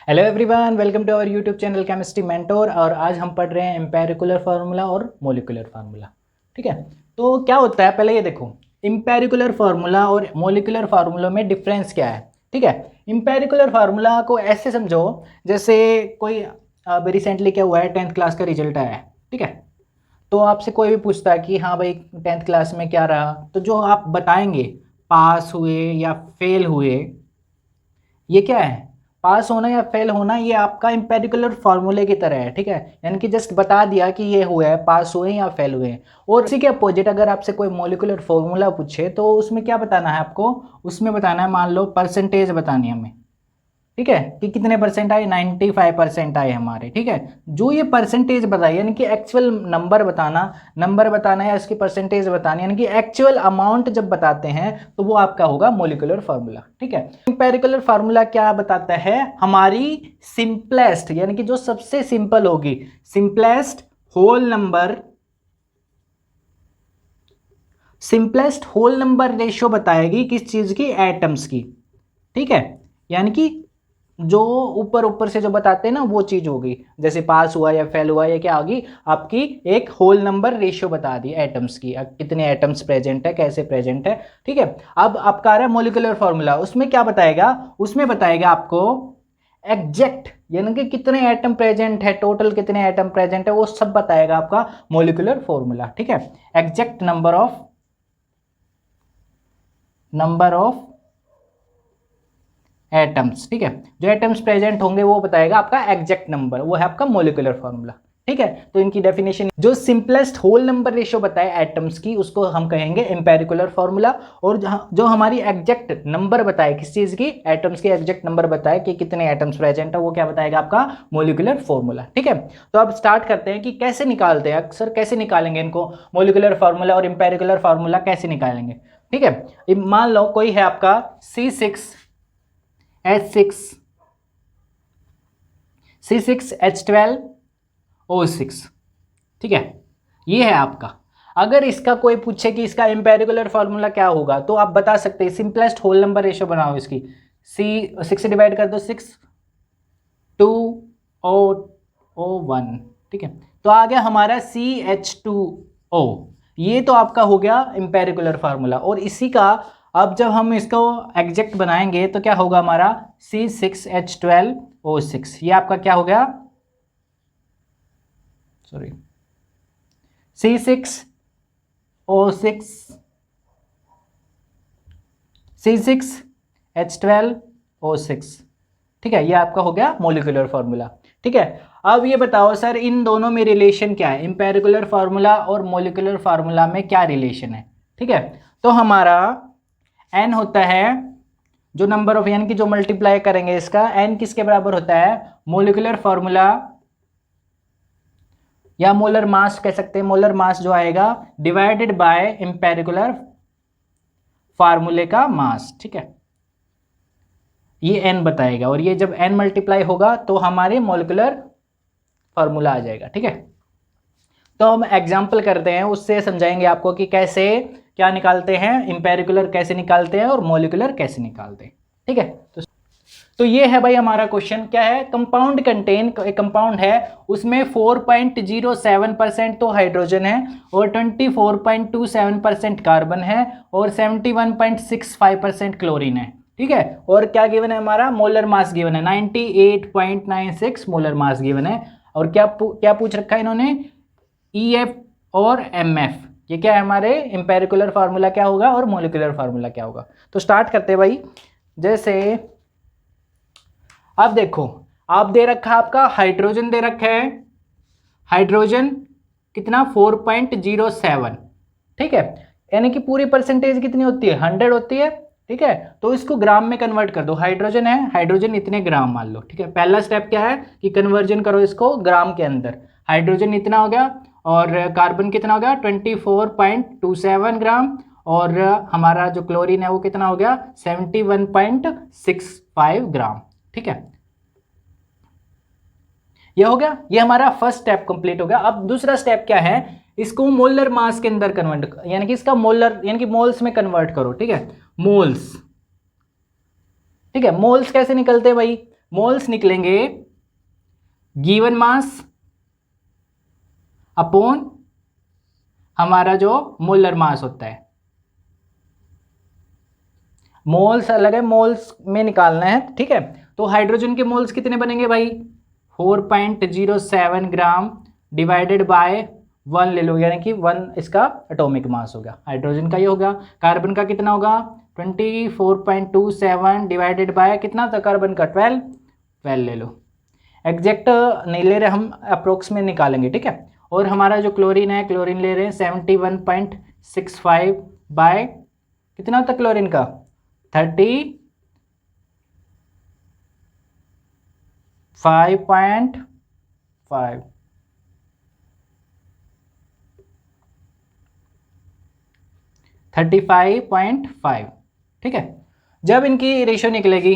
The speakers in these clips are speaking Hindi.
Hello everyone, welcome to our YouTube channel chemistry mentor. और आज हम पढ़ रहे हैं एम्पेरिकुलर फार्मूला और मोलिकुलर फार्मूला। ठीक है, तो क्या होता है पहले ये देखो, एम्पेरिकुलर फार्मूला और मोलिकुलर फार्मूला में डिफरेंस क्या है। ठीक है, एम्पेरिकुलर फार्मूला को ऐसे समझो जैसे कोई अभी रिसेंटली क्या हुआ है, 10th क्लास का रिजल्ट आया है। ठीक है, तो आपसे कोई भी पूछता है कि हाँ भाई 10th क्लास में क्या रहा, तो जो आप बताएंगे पास हुए या फेल हुए, ये क्या है, पास होना या फेल होना, ये आपका एम्पेरिकुलर फार्मूले की तरह है। ठीक है, यानी कि जस्ट बता दिया कि ये हुआ है, पास हुए या फेल हुए हैं। और इसी के अपोजिट अगर आपसे कोई मोलिकुलर फार्मूला पूछे तो उसमें क्या बताना है आपको, उसमें बताना है, मान लो परसेंटेज बतानी है हमें। ठीक है, कि कितने परसेंट आए, 95% आए हमारे। ठीक है, जो ये परसेंटेज बताई यानी कि एक्चुअल नंबर बताना या इसकी परसेंटेज बतानी, यानी कि एक्चुअल अमाउंट जब बताते हैं तो वो आपका होगा मोलिकुलर फार्मूला। ठीक है, एम्पेरिकुलर फार्मूला क्या बताता है, हमारी सिंपलेस्ट यानी कि जो सबसे सिंपल होगी, सिंपलेस्ट होल नंबर रेशियो बताएगी किस चीज की, एटम्स की। ठीक है, यानी कि जो ऊपर ऊपर से जो बताते हैं ना वो चीज होगी, जैसे पास हुआ या फेल हुआ या क्या होगी, आपकी एक होल नंबर रेशियो बता दी एटम्स की, कितने एटम्स प्रेजेंट है, कैसे प्रेजेंट है। ठीक है, अब आपका आ रहा है मोलिकुलर फार्मूला, उसमें क्या बताएगा, उसमें बताएगा आपको एग्जैक्ट यानी कि कितने एटम प्रेजेंट है, टोटल कितने एटम प्रेजेंट है, वो सब बताएगा आपका मोलिकुलर फार्मूला। ठीक है, एग्जैक्ट नंबर ऑफ एटम्स। ठीक है, जो एटम्स प्रेजेंट होंगे वो बताएगा आपका एग्जैक्ट नंबर, वो है आपका मोलिकुलर फार्मूला। ठीक है, तो इनकी डेफिनेशन, जो सिंपलेस्ट होल नंबर रेशियो बताए एटम्स की उसको हम कहेंगे एम्पेरिकुलर फार्मूला, और जो हमारी एग्जैक्ट नंबर बताए किस चीज की, एटम्स की एग्जैक्ट नंबर बताए कि कितने एटम्स प्रेजेंट है, वो क्या बताएगा आपका मोलिकुलर फार्मूला। ठीक है, तो अब स्टार्ट करते हैं कि कैसे निकालते हैं, अक्सर कैसे निकालेंगे इनको, मोलिकुलर फार्मूला और एम्पेरिकुलर फार्मूला कैसे निकालेंगे। ठीक है, मान लो कोई है आपका C6H12O6। ठीक है, ये है आपका। अगर इसका कोई पूछे कि इसका एम्पेरिकुलर फार्मूला क्या होगा, तो आप बता सकते हैं, सिंपलेस्ट होल नंबर रेशियो बनाओ इसकी, सिक्स से डिवाइड कर दो, 6 2O1। ठीक है, तो आ गया हमारा CH2O, ये तो आपका हो गया एम्पेरिकुलर फार्मूला। और इसी का अब जब हम इसको एग्जैक्ट बनाएंगे तो क्या होगा हमारा, C6H12O6, ये आपका क्या हो गया, सॉरी, C6H12O6। ठीक है, ये आपका हो गया मोलिकुलर फार्मूला। ठीक है, अब ये बताओ सर इन दोनों में रिलेशन क्या है, एम्पेरिकुलर फार्मूला और मोलिकुलर फार्मूला में क्या रिलेशन है। ठीक है, तो हमारा n होता है जो नंबर ऑफ, यानी कि जो मल्टीप्लाई करेंगे इसका, n किसके बराबर होता है, मोलिकुलर फार्मूला या मोलर मास कह सकते हैं, मोलर मास जो आएगा डिवाइडेड बाय एम्पेरिकुलर फार्मूले का मास। ठीक है, ये n बताएगा, और ये जब n मल्टीप्लाई होगा तो हमारे मोलिकुलर फार्मूला आ जाएगा। ठीक है, तो हम एग्जांपल करते हैं, उससे समझाएंगे आपको कि कैसे क्या निकालते हैं, एम्पेरिकुलर कैसे निकालते हैं और मोलिकुलर कैसे निकालते हैं। ठीक है, तो ये है भाई हमारा क्वेश्चन, क्या है, कंपाउंड कंटेन, एक कंपाउंड है उसमें 4.07% तो हाइड्रोजन है और 24.27% कार्बन है और 71.65% क्लोरीन है। ठीक है, और क्या गिवन है हमारा, मोलर मास गिवन है 98.96 मोलर मास गिवन है। और क्या पूछ रखा है इन्होंने, EF और MF, ये क्या है हमारे एम्पेरिकुलर फार्मूला क्या होगा और मोलिकुलर फार्मूला क्या होगा। तो स्टार्ट करते हैं भाई, जैसे अब देखो, आप दे रखा है आपका हाइड्रोजन, दे रखा है हाइड्रोजन कितना 4.07। ठीक है, यानी कि पूरी परसेंटेज कितनी होती है, 100 होती है। ठीक है, तो इसको ग्राम में कन्वर्ट कर दो, हाइड्रोजन है, हाइड्रोजन इतने ग्राम मान लो। ठीक है, पहला स्टेप क्या है कि कन्वर्जन करो इसको ग्राम के अंदर, हाइड्रोजन इतना हो गया और कार्बन कितना हो गया 24.27 ग्राम, और हमारा जो क्लोरीन है वो कितना हो गया 71.65 ग्राम। ठीक है, ये हो गया, ये हमारा फर्स्ट स्टेप कंप्लीट हो गया। अब दूसरा स्टेप क्या है, इसको मोलर मास के अंदर कन्वर्ट, यानी कि इसका मोलर यानी कि मोल्स में कन्वर्ट करो। ठीक है, मोल्स। ठीक है, मोल्स कैसे निकलते हैं भाई, मोल्स निकलेंगे गिवन मास अपॉन हमारा जो मोलर मास होता है। मोल्स अलग है, मोल्स में निकालना है, ठीक है। तो हाइड्रोजन के मोल्स कितने बनेंगे भाई, 4.07 ग्राम डिवाइडेड बाय 1 ले लो, यानी कि 1 इसका एटॉमिक मास होगा, हाइड्रोजन का ये होगा। कार्बन का कितना होगा, 24.27 डिवाइडेड बाय कितना था कार्बन का, 12 ले लो। एग्जैक्ट नहीं ले रहे हम, अप्रोक्स में निकालेंगे, ठीक है। और हमारा जो क्लोरीन है, क्लोरीन ले रहे हैं 71.65 बाय कितना होता है क्लोरीन का, 35.5 35.5, ठीक है। जब इनकी रेशियो निकलेगी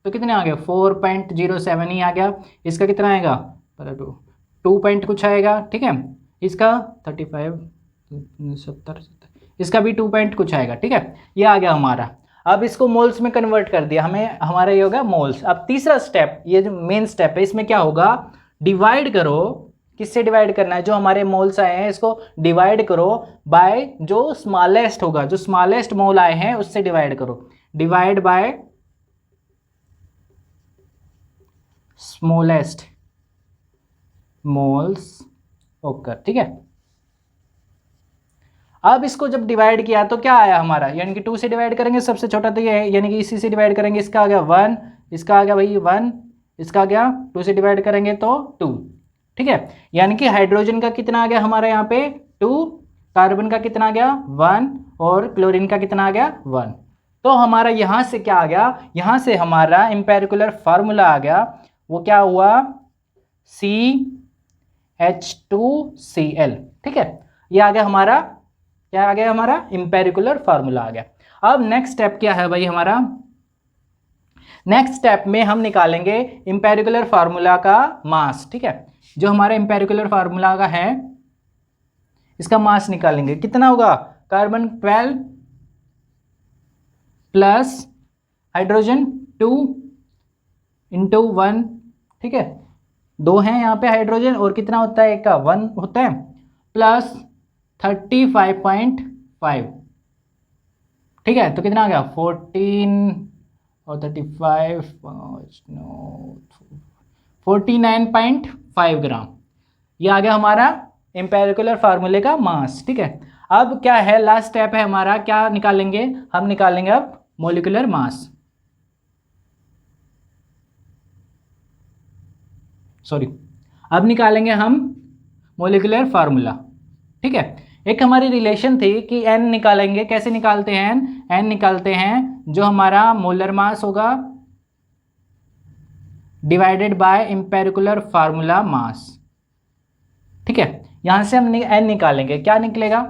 तो कितने आ गया, 4.07 ही आ गया। इसका कितना आएगा, 2 पॉइंट कुछ आएगा, ठीक है। इसका 35 70 इसका भी 2 पॉइंट कुछ आएगा, ठीक है। ये आ गया हमारा। अब इसको मोल्स में कन्वर्ट कर दिया, हमें हमारा ये होगा मोल्स। अब तीसरा स्टेप, ये जो मेन स्टेप है, इसमें क्या होगा, डिवाइड करो, किससे डिवाइड करना है, जो हमारे मोल्स आए हैं इसको डिवाइड करो बाय जो स्मॉलेस्ट होगा, जो स्मॉलेस्ट मोल आए हैं उससे डिवाइड करो, डिवाइड बाय स्मॉलेस्ट मोल्स होकर, ठीक है। अब इसको जब डिवाइड किया तो क्या आया हमारा, यानी कि 2 से डिवाइड करेंगे, सबसे छोटा तो ये है, यानी कि इसी से डिवाइड करेंगे, इसका आ गया 1, इसका आ गया भाई 1, इसका आ गया 2 से डिवाइड करेंगे तो 2, ठीक है। यानी कि हाइड्रोजन का कितना आ गया हमारा यहाँ पे 2, कार्बन का कितना आ गया 1 और क्लोरीन का कितना आ गया 1। तो हमारा यहाँ से क्या आ गया, यहाँ से हमारा एम्पेरिकुलर फार्मूला आ गया, वो क्या हुआ, CH2Cl, ठीक है। ये आ गया हमारा, क्या आ गया हमारा, एम्पेरिकुलर फार्मूला आ गया। अब नेक्स्ट स्टेप क्या है भाई हमारा, नेक्स्ट स्टेप में हम निकालेंगे एम्पेरिकुलर फार्मूला का मास, ठीक है। जो हमारा एम्पेरिकुलर फार्मूला का है इसका मास निकालेंगे, कितना होगा, कार्बन 12 प्लस हाइड्रोजन 2 इंटू 1, ठीक है। 2 हैं यहाँ पे हाइड्रोजन, और कितना होता है, एक का 1 होता है, प्लस 35.5, ठीक है। तो कितना आ गया, 14 और 35 49.5 ग्राम। ये आ गया हमारा एम्पेरिकुलर फार्मूले का मास, ठीक है। अब क्या है, लास्ट स्टेप है हमारा, क्या निकालेंगे, हम निकालेंगे अब मोलिकुलर मास, सॉरी, अब निकालेंगे हम मोलिकुलर फार्मूला, ठीक है। एक हमारी रिलेशन थी कि n निकालेंगे, कैसे निकालते हैं, n निकालते हैं जो हमारा मोलर मास होगा डिवाइडेड बाय एम्पेरिकुलर फार्मूला मास, ठीक है। यहां से हम n निकालेंगे, क्या निकलेगा,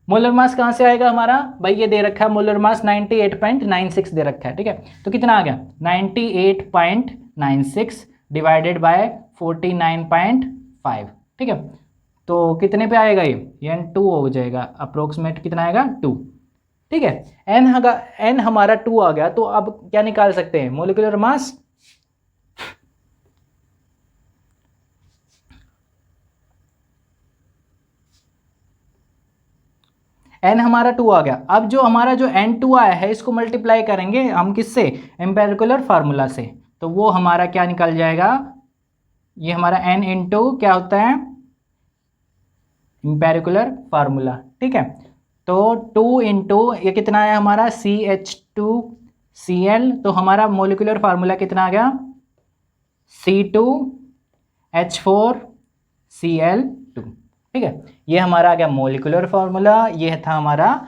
मोलर मास कहां से आएगा हमारा, भाई ये दे रखा है मोलर मास 98.96 दे रखा है, ठीक है। तो कितना आ गया, 98.96 डिवाइडेड बाय 49.5, ठीक है। तो कितने पे आएगा ये n 2 हो जाएगा, अप्रोक्सीमेट कितना आएगा 2, ठीक है। n हमारा 2 आ गया, तो अब क्या निकाल सकते हैं, मोलिकुलर मास, n हमारा 2 आ गया। अब जो हमारा जो n2 आया है इसको मल्टीप्लाई करेंगे हम किससे, एम्पेरिकुलर फार्मूला से, तो वो हमारा क्या निकल जाएगा, ये हमारा n इंटू क्या होता है, एम्पेरिकुलर फार्मूला, ठीक है। तो 2 इंटू ये कितना आया हमारा, CH2Cl, तो हमारा मोलिकुलर फार्मूला कितना आ गया, C2H4Cl2, ठीक है। ये हमारा आ गया मोलिकुलर फार्मूला, ये था हमारा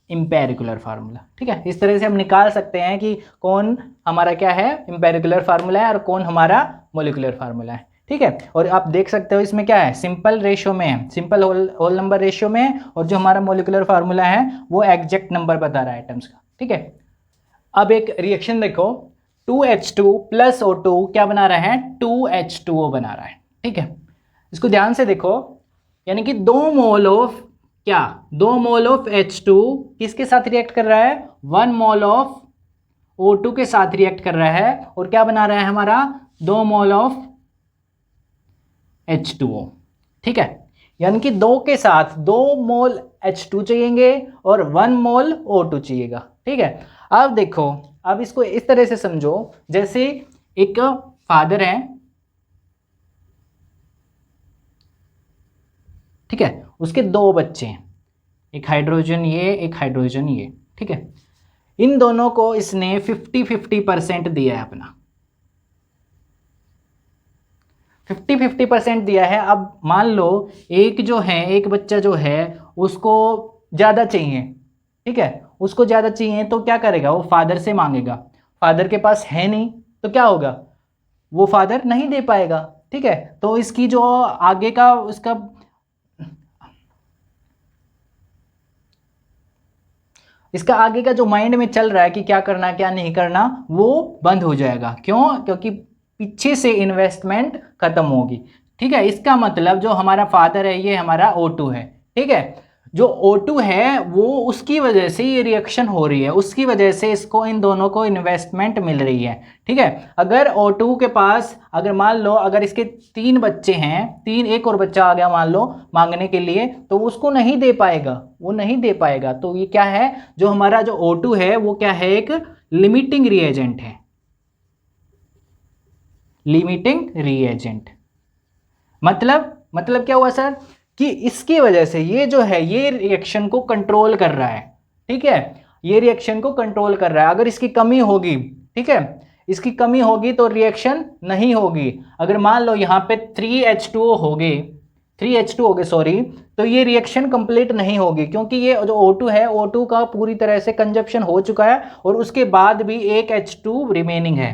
एम्पेरिकुलर फार्मूला, ठीक है। इस तरह से हम निकाल सकते हैं कि कौन हमारा क्या है, एम्पेरिकुलर फार्मूला है और कौन हमारा मोलिकुलर फार्मूला है, ठीक है। और आप देख सकते हो इसमें क्या है, सिंपल रेशियो में है, सिंपल होल नंबर रेशियो में है, और जो हमारा मोलिकुलर फार्मूला है वो एग्जैक्ट नंबर बता रहा है एटम्स का, ठीक है। अब एक रिएक्शन देखो, 2H2 प्लस O2 क्या बना रहा है, 2H2O बना रहा है, ठीक है। इसको ध्यान से देखो, यानी कि 2 मोल ऑफ क्या, 2 मोल ऑफ H2 किसके साथ रिएक्ट कर रहा है, 1 मोल ऑफ O2 के साथ रिएक्ट कर रहा है और क्या बना रहा है हमारा 2 मोल ऑफ H2O, ठीक है। यानी कि 2 के साथ 2 मोल H2 चाहिएंगे और 1 मोल O2 चाहिएगा, ठीक है। अब देखो, अब इसको इस तरह से समझो, जैसे एक फादर है, ठीक है, उसके 2 बच्चे हैं, एक हाइड्रोजन ये, एक हाइड्रोजन ये, ठीक है। इन दोनों को इसने 50-50% दिया है अपना, 50-50% दिया है। अब मान लो एक जो है, एक बच्चा जो है उसको ज़्यादा चाहिए, ठीक है, उसको ज़्यादा चाहिए तो क्या करेगा, वो फादर से मांगेगा। फादर के पास है नहीं तो क्या होगा, वो फादर नहीं दे पाएगा, ठीक है। तो इसकी जो आगे का उसका इसका आगे का जो माइंड में चल रहा है कि क्या करना क्या नहीं करना, वो बंद हो जाएगा। क्यों? क्योंकि पीछे से इन्वेस्टमेंट खत्म होगी, ठीक है। इसका मतलब जो हमारा फादर है ये हमारा O2 है, ठीक है। जो O2 है वो उसकी वजह से ये रिएक्शन हो रही है, उसकी वजह से इसको इन दोनों को इन्वेस्टमेंट मिल रही है, ठीक है। अगर O2 के पास, अगर मान लो अगर इसके 3 बच्चे हैं, 3 एक और बच्चा आ गया मान लो मांगने के लिए, तो उसको नहीं दे पाएगा, वो नहीं दे पाएगा। तो ये क्या है, जो हमारा जो O2 है वो क्या है, एक लिमिटिंग रिएजेंट है, लिमिटिंग रिएजेंट। मतलब क्या हुआ सर, कि इसकी वजह से ये जो है ये रिएक्शन को कंट्रोल कर रहा है, ठीक है, ये रिएक्शन को कंट्रोल कर रहा है। अगर इसकी कमी होगी, ठीक है, इसकी कमी होगी तो रिएक्शन नहीं होगी। अगर मान लो यहाँ पे 3H2O हो गए, 3H2 हो गए सॉरी, तो ये रिएक्शन कंप्लीट नहीं होगी, क्योंकि ये जो O2 है, O2 का पूरी तरह से कंजप्शन हो चुका है और उसके बाद भी एक H2 रिमेनिंग है,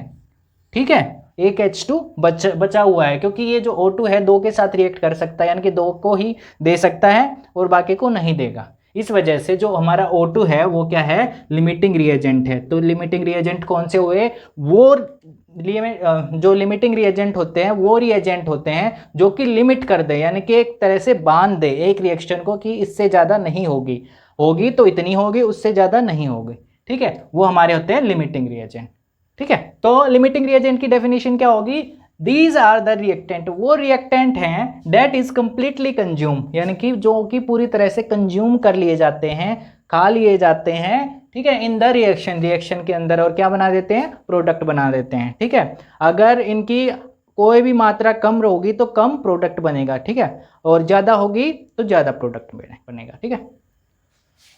ठीक है, एक H2 बचा हुआ है, क्योंकि ये जो O2 है 2 के साथ रिएक्ट कर सकता है, यानी कि 2 को ही दे सकता है और बाकी को नहीं देगा। इस वजह से जो हमारा O2 है वो क्या है, लिमिटिंग रिएजेंट है। तो लिमिटिंग रिएजेंट कौन से हुए, वो जो लिमिटिंग रिएजेंट होते हैं वो रिएजेंट होते हैं जो कि लिमिट कर दे, यानी कि एक तरह से बांध दे एक रिएक्शन को कि इससे ज़्यादा नहीं होगी, होगी तो इतनी होगी, उससे ज़्यादा नहीं होगी, ठीक है, वो हमारे होते हैं लिमिटिंग रिएजेंट, ठीक है। तो लिमिटिंग रिएजेंट की डेफिनेशन क्या होगी, दीज आर द रिएक्टेंट, वो रिएक्टेंट हैं दैट इज कंप्लीटली कंज्यूम, यानी कि जो कि पूरी तरह से कंज्यूम कर लिए जाते हैं, खा लिए जाते हैं, ठीक है, इन द रिएक्शन के अंदर, और क्या बना देते हैं, प्रोडक्ट बना देते हैं, ठीक है। अगर इनकी कोई भी मात्रा कम होगी तो कम प्रोडक्ट बनेगा, ठीक है, और ज़्यादा होगी तो ज़्यादा प्रोडक्ट बनेगा, ठीक है।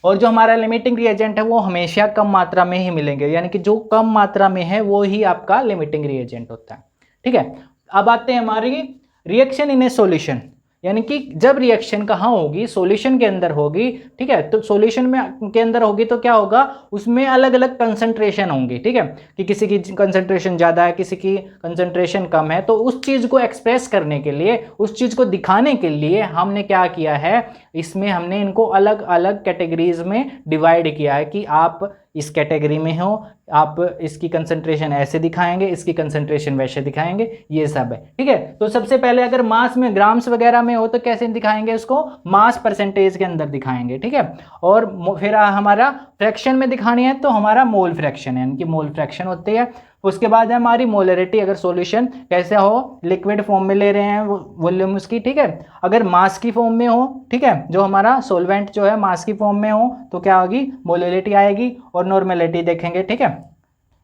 और जो हमारा लिमिटिंग रिएजेंट है वो हमेशा कम मात्रा में ही मिलेंगे, यानी कि जो कम मात्रा में है वो ही आपका लिमिटिंग रिएजेंट होता है, ठीक है। अब आते हैं हमारी रिएक्शन इन ए सॉल्यूशन, यानी कि जब रिएक्शन कहाँ होगी, सॉल्यूशन के अंदर होगी, ठीक है। तो सॉल्यूशन में के अंदर होगी तो क्या होगा, उसमें अलग अलग कंसंट्रेशन होंगी, ठीक है, कि किसी की कंसंट्रेशन ज़्यादा है, किसी की कंसंट्रेशन कम है। तो उस चीज़ को एक्सप्रेस करने के लिए, उस चीज़ को दिखाने के लिए हमने क्या किया है, इसमें हमने इनको अलग अलग कैटेगरीज में डिवाइड किया है कि आप इस कैटेगरी में हो, आप इसकी कंसंट्रेशन ऐसे दिखाएंगे, इसकी कंसंट्रेशन वैसे दिखाएंगे, ये सब है, ठीक है। तो सबसे पहले अगर मास में, ग्राम्स वगैरह में हो तो कैसे दिखाएंगे, उसको मास परसेंटेज के अंदर दिखाएंगे, ठीक है। और फिर हमारा फ्रैक्शन में दिखानी है तो हमारा मोल फ्रैक्शन है, यानी कि मोल फ्रैक्शन होती है। उसके बाद है हमारी मोलरिटी, अगर सॉल्यूशन कैसे हो, लिक्विड फॉर्म में ले रहे हैं वॉल्यूम उसकी, ठीक है। अगर मास की फॉर्म में हो, ठीक है, जो हमारा सॉल्वेंट जो है मास की फॉर्म में हो तो क्या होगी, मोलरिटी आएगी, और नॉर्मेलिटी देखेंगे, ठीक है।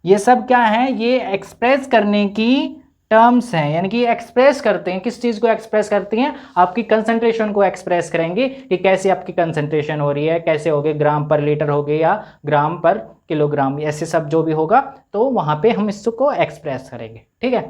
ये सब क्या है, ये एक्सप्रेस करने की टर्म्स हैं, यानी कि एक्सप्रेस करते हैं, किस चीज़ को एक्सप्रेस करती हैं, आपकी कंसंट्रेशन को एक्सप्रेस करेंगे कि कैसे आपकी कंसंट्रेशन हो रही है, कैसे होगी, ग्राम पर लीटर होगी या ग्राम पर किलोग्राम, ऐसे सब जो भी होगा तो वहाँ पे हम इसको एक्सप्रेस करेंगे, ठीक है।